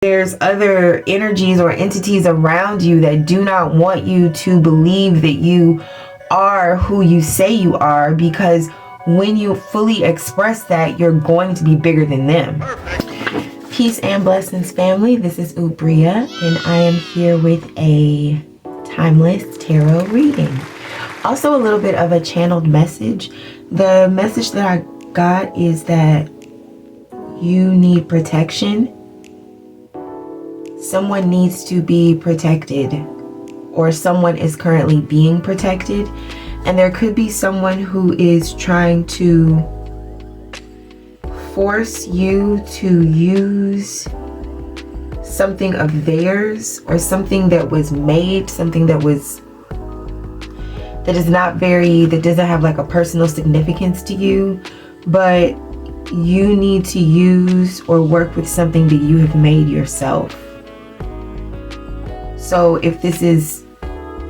There's other energies or entities around you that do not want you to believe that you are who you say you are, because when you fully express that, you're going to be bigger than them. Peace and blessings, family. This is Oubria, and I am here with a timeless tarot reading. Also a little bit of a channeled message. The message that I got is that you need protection. Someone needs to be protected, or someone is currently being protected, and there could be someone who is trying to force you to use something of theirs, or something that was made, something that doesn't have like a personal significance to you, but you need to use or work with something that you have made yourself. So if this is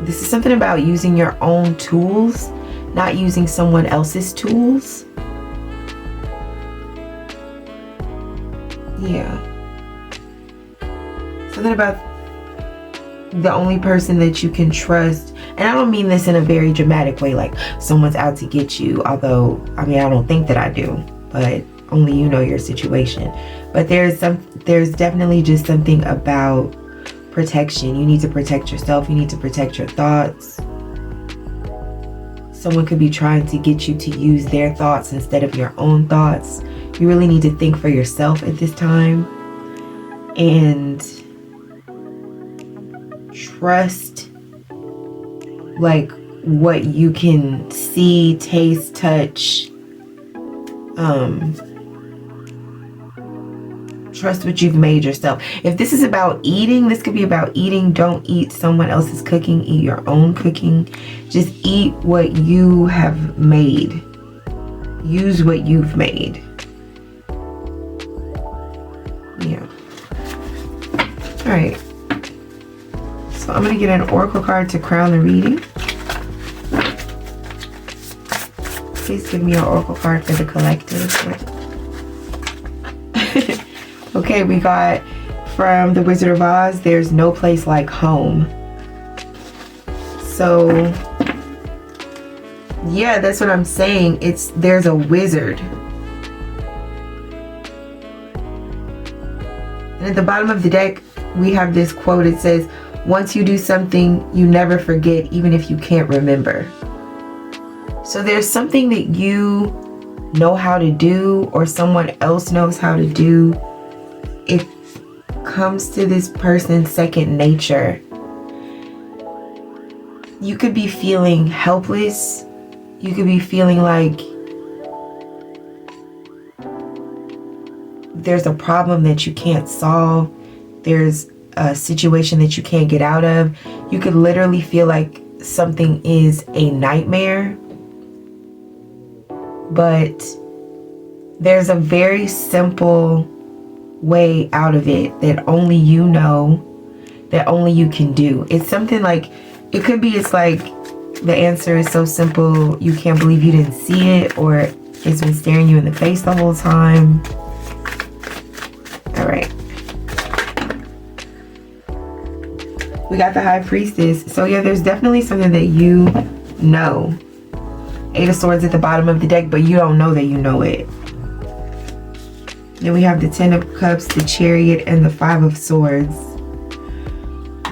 something about using your own tools, not using someone else's tools. Yeah. Something about the only person that you can trust. And I don't mean this in a very dramatic way, like someone's out to get you. Although, I don't think that I do, but only you know your situation. But there's definitely just something about protection. You need to protect yourself. You need to protect your thoughts. Someone could be trying to get you to use their thoughts instead of your own thoughts. You really need to think for yourself at this time and trust like what you can see, taste, touch. Trust what you've made yourself. If this is about eating, this could be about eating. Don't eat someone else's cooking. Eat your own cooking. Just eat what you have made. Use what you've made. Yeah. Alright. So I'm going to get an oracle card to crown the reading. Please give me an oracle card for the collective. Okay, we got from the Wizard of Oz, there's no place like home. So, yeah, that's what I'm saying. There's a wizard. And at the bottom of the deck, we have this quote. It says, once you do something, you never forget, even if you can't remember. So there's something that you know how to do, or someone else knows how to do. It comes to this person's second nature. You could be feeling helpless. You could be feeling like there's a problem that you can't solve. There's a situation that you can't get out of. You could literally feel like something is a nightmare. But there's a very simple way out of it that only you know, that only you can do. It's something like, it's like the answer is so simple you can't believe you didn't see it, or it's been staring you in the face the whole time. All right. We got the High Priestess. So yeah, there's definitely something that you know. Eight of Swords at the bottom of the deck, but you don't know that you know it. Then we have the Ten of Cups, the Chariot, and the Five of Swords.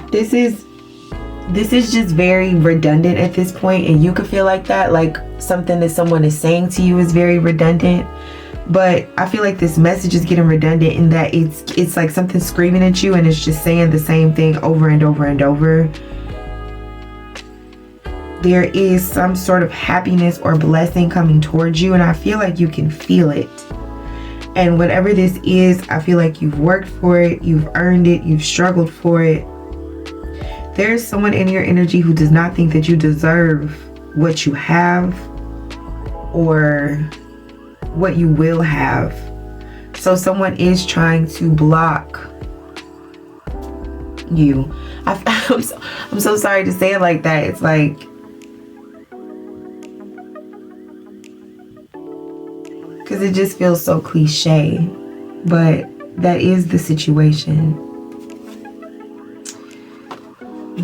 This is just very redundant at this point, and you could feel like that, like something that someone is saying to you is very redundant. But I feel like this message is getting redundant in that it's like something screaming at you, and it's just saying the same thing over and over and over. There is some sort of happiness or blessing coming towards you, and I feel like you can feel it. And whatever this is, I feel like you've worked for it, you've earned it, you've struggled for it. There's someone in your energy who does not think that you deserve what you have or what you will have. So someone is trying to block you. I'm so sorry to say it like that. It's like, because it just feels so cliche, but that is the situation.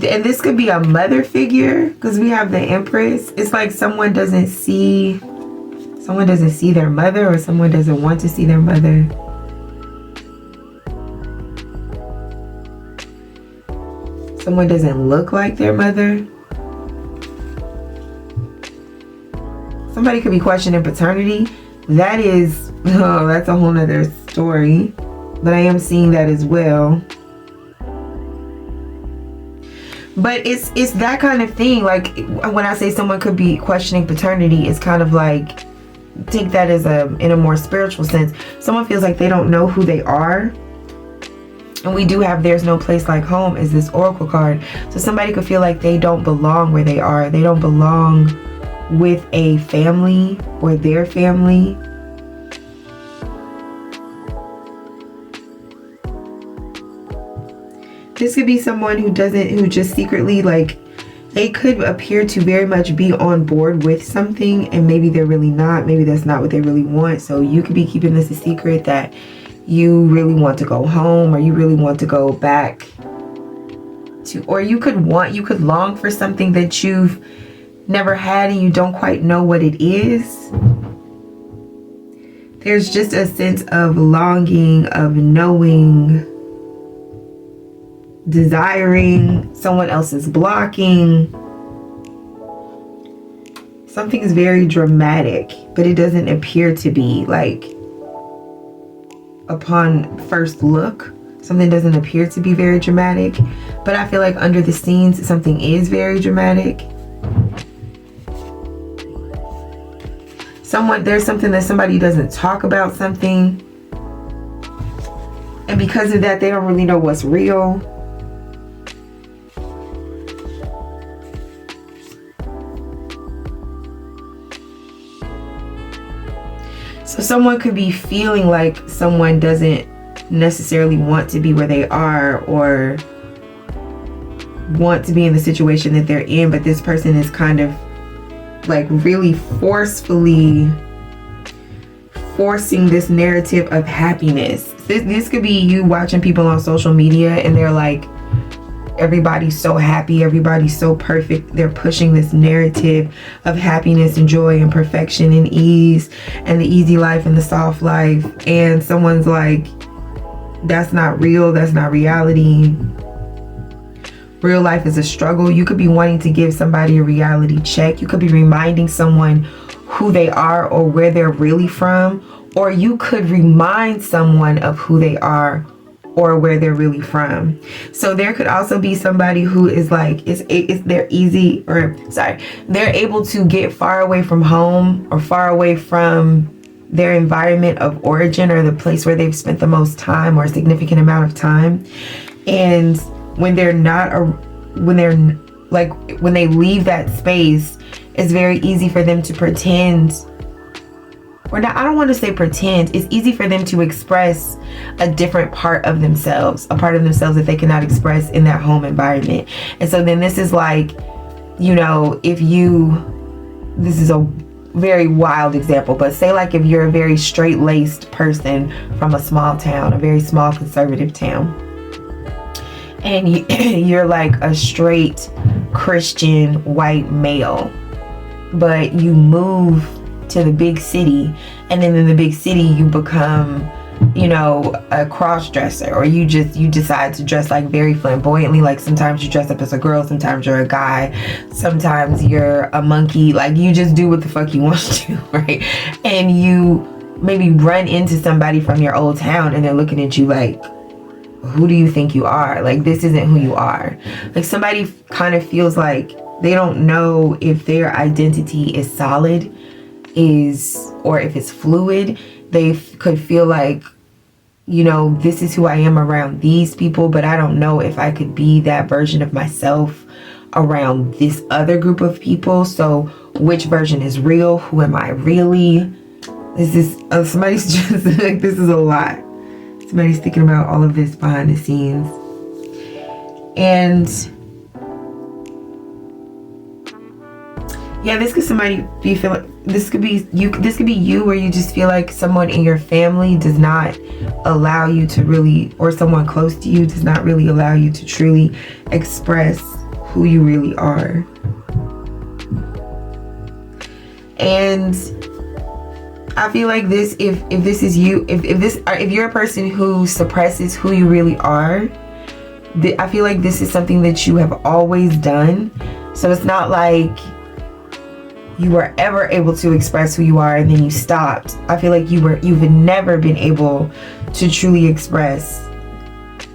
And this could be a mother figure, because we have the Empress. It's like someone doesn't see their mother, or someone doesn't want to see their mother. Someone doesn't look like their mother. Somebody could be questioning paternity. That is, oh, that's a whole nother story. But I am seeing that as well. But it's that kind of thing. Like when I say someone could be questioning paternity, it's kind of like, take that as in a more spiritual sense. Someone feels like they don't know who they are. And we do have there's no place like home as this oracle card. So somebody could feel like they don't belong where they are. They don't belong with a family or their family. This could be someone who just secretly, like, they could appear to very much be on board with something, and maybe they're really not. Maybe that's not what they really want. So you could be keeping this a secret, that you really want to go home, or you really want to go back to, or you could long for something that you've never had and you don't quite know what it is. There's just a sense of longing, of knowing, desiring. Someone else is blocking. Something is very dramatic, but it doesn't appear to be. Like, upon first look, something doesn't appear to be very dramatic, but I feel like under the scenes something is very dramatic. There's something that somebody doesn't talk about something, and because of that they don't really know what's real. So someone could be feeling like someone doesn't necessarily want to be where they are, or want to be in the situation that they're in, but this person is kind of like really forcefully forcing this narrative of happiness. This could be you watching people on social media and they're like, everybody's so happy, everybody's so perfect. They're pushing this narrative of happiness and joy and perfection and ease and the easy life and the soft life. And someone's like, that's not real, that's not reality. Real life is a struggle. You could be wanting to give somebody a reality check. You could be reminding someone who they are or where they're really from. Or you could remind someone of who they are or where they're really from. So there could also be somebody who is like, they're able to get far away from home or far away from their environment of origin or the place where they've spent the most time or a significant amount of time. And when they leave that space, it's very easy for them to pretend, or not, I don't want to say pretend, it's easy for them to express a different part of themselves, a part of themselves that they cannot express in that home environment. And so then this is like, you know, this is a very wild example, but say like if you're a very straight-laced person from a small town, a very small conservative town, and you're like a straight Christian white male, but you move to the big city, and then in the big city you become, you know, a cross-dresser, or you decide to dress like very flamboyantly. Like sometimes you dress up as a girl, sometimes you're a guy, sometimes you're a monkey. Like you just do what the fuck you want to, right? And you maybe run into somebody from your old town and they're looking at you like, who do you think you are? Like, this isn't who you are. Like somebody kind of feels like they don't know if their identity is solid, or if it's fluid. They could feel like, you know, this is who I am around these people, but I don't know if I could be that version of myself around this other group of people. So which version is real? Who am I really? This is somebody's just like, this is a lot. Somebody's thinking about all of this behind the scenes. And yeah, this could be you where you just feel like someone in your family does not allow you to really, or someone close to you does not really allow you to truly express who you really are. And I feel like this, if this is you, if you're a person who suppresses who you really are, I feel like this is something that you have always done. So it's not like you were ever able to express who you are and then you stopped. I feel like you've never been able to truly express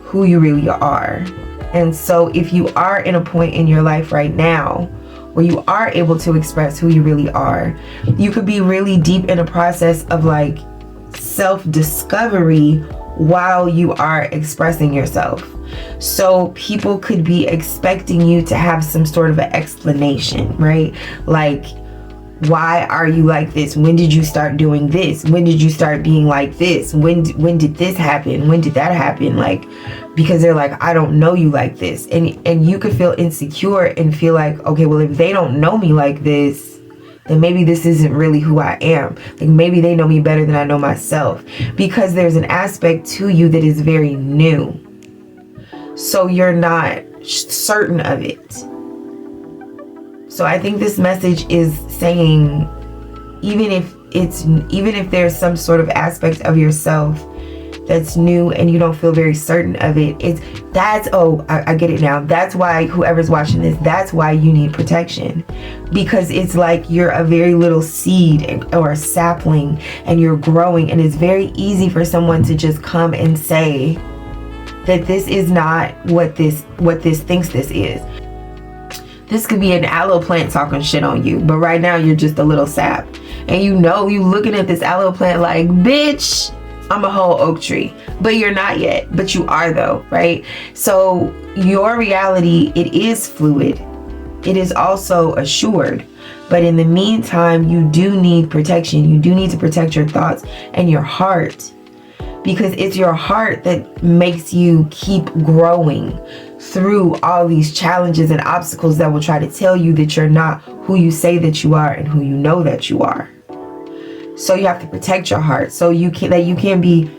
who you really are. And so if you are in a point in your life right now where you are able to express who you really are, you could be really deep in a process of like self-discovery while you are expressing yourself. So people could be expecting you to have some sort of an explanation, right? Like, why are you like this? When did you start doing this? When did you start being like this? When did this happen? When did that happen? Like, because they're like, I don't know you like this. And you could feel insecure and feel like, okay, well, if they don't know me like this, then maybe this isn't really who I am. Like, maybe they know me better than I know myself, because there's an aspect to you that is very new. So you're not certain of it. So I think this message is saying, even if there's some sort of aspect of yourself that's new and you don't feel very certain of it, I get it now. That's why whoever's watching this, that's why you need protection. Because it's like you're a very little seed or a sapling and you're growing, and it's very easy for someone to just come and say that this is not what this thinks this is. This could be an aloe plant talking shit on you, but right now you're just a little sap. And you looking at this aloe plant like, bitch, I'm a whole oak tree. But you're not yet, but you are though, right? So your reality, it is fluid. It is also assured. But in the meantime, you do need protection. You do need to protect your thoughts and your heart, because it's your heart that makes you keep growing through all these challenges and obstacles that will try to tell you that you're not who you say that you are and who you know that you are. So you have to protect your heart. So you can't be,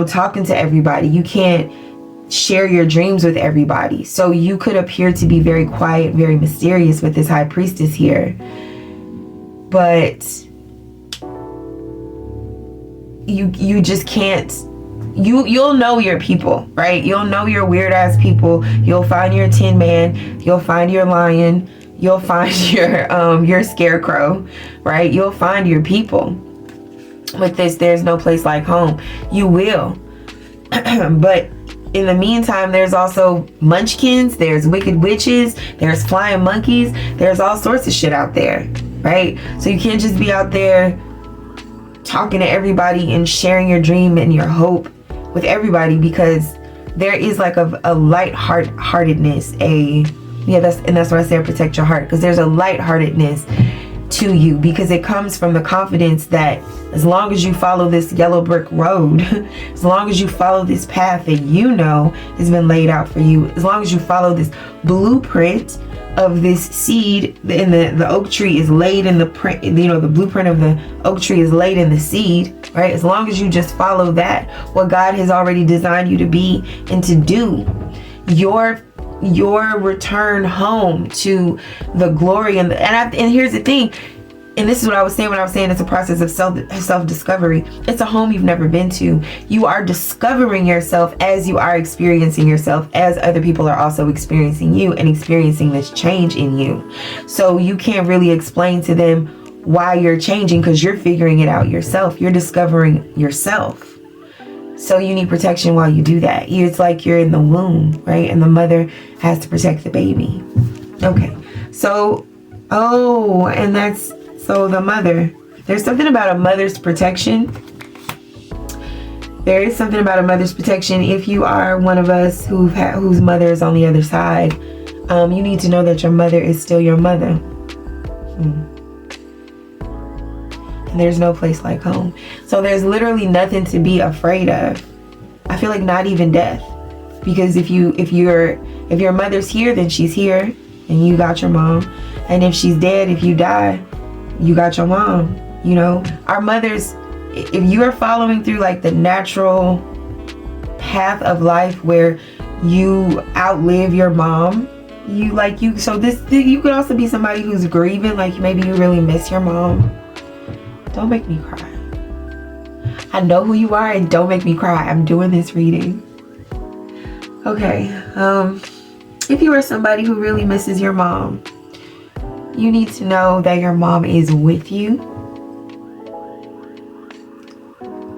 talking to everybody. You can't share your dreams with everybody. So you could appear to be very quiet, very mysterious with this high priestess here. But you just can't. You'll know your people, right? You'll know your weird ass people. You'll find your Tin Man. You'll find your lion. You'll find your scarecrow, right? You'll find your people. With this, there's no place like home. You will. But in the meantime, there's also munchkins. There's wicked witches. There's flying monkeys. There's all sorts of shit out there, right? So you can't just be out there talking to everybody and sharing your dream and your hope with everybody, because there is like a lightheartedness, that's why I say protect your heart, because there's a lightheartedness to you, because it comes from the confidence that as long as you follow this yellow brick road, as long as you follow this path that has been laid out for you, as long as you follow this blueprint of this seed, and the oak tree is laid in the print, the blueprint of the oak tree is laid in the seed, right? As long as you just follow that, what God has already designed you to be and to do, your return home to the glory and here's the thing, and this is what I was saying when I was saying it's a process of self-discovery. It's a home you've never been to. You are discovering yourself as you are experiencing yourself, as other people are also experiencing you and experiencing this change in you. So you can't really explain to them why you're changing, because you're figuring it out yourself. You're discovering yourself. So you need protection while you do that. It's like you're in the womb, right? And the mother has to protect the baby. Okay. So the mother. There's something about a mother's protection. There is something about a mother's protection. If you are one of us whose mother is on the other side, you need to know that your mother is still your mother. And there's no place like home. So there's literally nothing to be afraid of. I feel like not even death. Because if your mother's here, then she's here and you got your mom. And if she's dead, if you die, you got your mom. Our mothers, if you are following through like the natural path of life where you outlive your mom, You could also be somebody who's grieving, like maybe you really miss your mom. Don't make me cry. I know who you are, and don't make me cry. I'm doing this reading. Okay, if you are somebody who really misses your mom, you need to know that your mom is with you.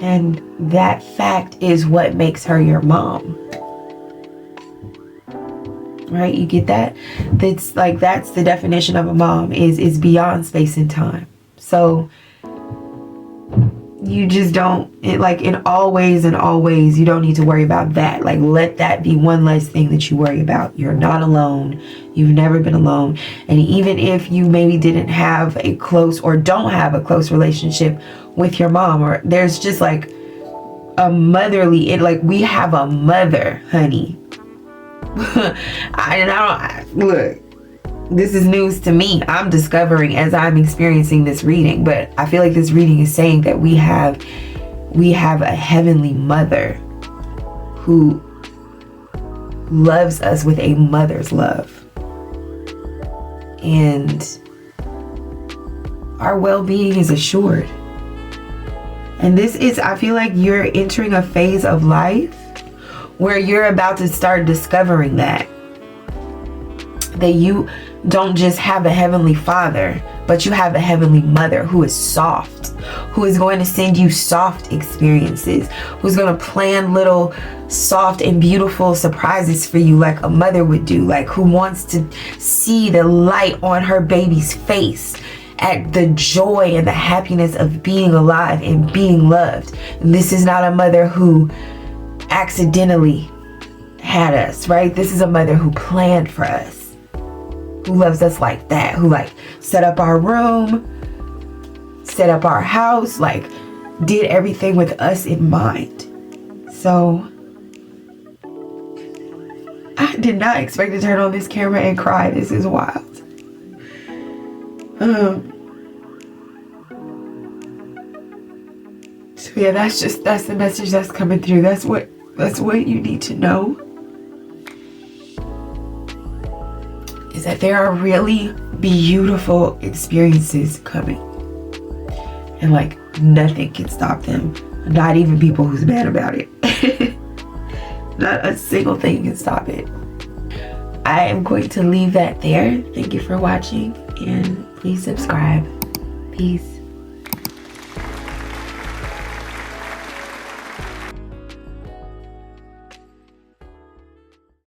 And that fact is what makes her your mom. Right? You get that? That's the definition of a mom, is beyond space and time. So you just don't, in all ways, you don't need to worry about that. Like, let that be one less thing that you worry about. You're not alone. You've never been alone. And even if you maybe didn't have a close or don't have a close relationship with your mom, or there's just like a motherly, we have a mother, honey. Look, this is news to me. I'm discovering as I'm experiencing this reading, but I feel like this reading is saying that we have a heavenly mother who loves us with a mother's love, and our well-being is assured. And I feel like you're entering a phase of life where you're about to start discovering that you don't just have a heavenly father, but you have a heavenly mother who is soft, who is going to send you soft experiences, who's going to plan little soft and beautiful surprises for you like a mother would do, like who wants to see the light on her baby's face at the joy and the happiness of being alive and being loved. And this is not a mother who accidentally had us, right? This is a mother who planned for us, who loves us like that, who set up our room, set up our house, did everything with us in mind. So I did not expect to turn on this camera and cry. This is wild. So yeah, that's the message that's coming through. That's what you need to know, is that there are really beautiful experiences coming, and nothing can stop them. Not even people who's mad about it. Not a single thing can stop it. I am going to leave that there. Thank you for watching, and please subscribe. Peace.